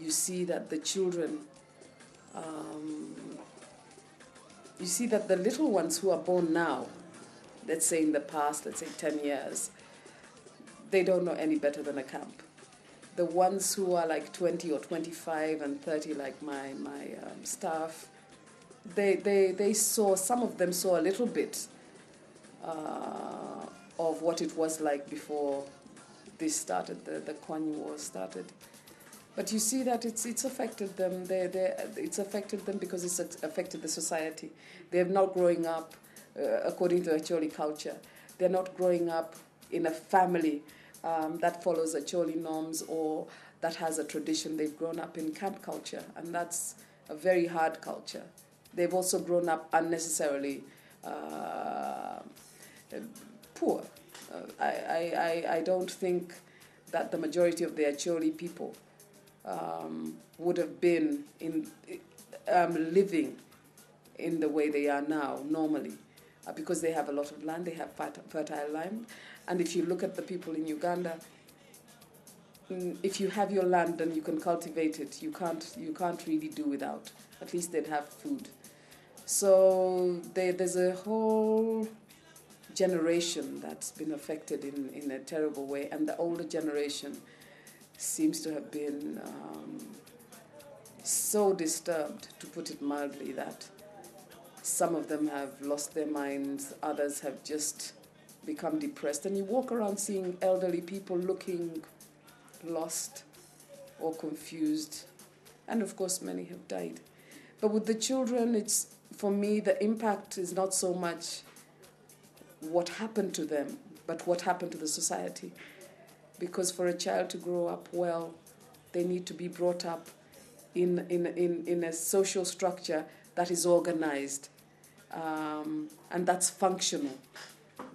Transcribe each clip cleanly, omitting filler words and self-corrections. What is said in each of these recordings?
you see that the children, you see that the little ones who are born now, let's say in the past, let's say 10 years, they don't know any better than a camp. The ones who are like 20 or 25 and 30, like my staff, they saw, some of them saw a little bit of what it was like before this started, the Kwanyu War started. But you see that it's affected them. It's affected them because it's affected the society. They're not growing up according to Acholi culture. They're not growing up in a family that follows Acholi norms or that has a tradition. They've grown up in camp culture, and that's a very hard culture. They've also grown up unnecessarily poor. I don't think that the majority of the Acholi people would have been living in the way they are now normally, because they have a lot of land, they have fertile land. And if you look at the people in Uganda, if you have your land and you can cultivate it, you can't really do without. At least they'd have food. So there's a whole generation that's been affected in a terrible way, and the older generation seems to have been so disturbed, to put it mildly, that some of them have lost their minds, others have just become depressed. And you walk around seeing elderly people looking lost or confused, and of course many have died. But with the children, for me, the impact is not so much what happened to them, but what happened to the society. Because for a child to grow up well, they need to be brought up in a social structure that is organized and that's functional.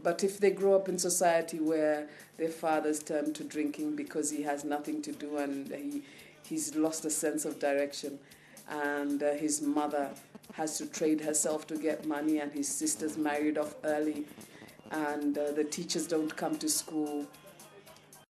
But if they grow up in society where their fathers turn to drinking because he has nothing to do and he's lost a sense of direction, and his mother has to trade herself to get money, and his sisters married off early, and the teachers don't come to school,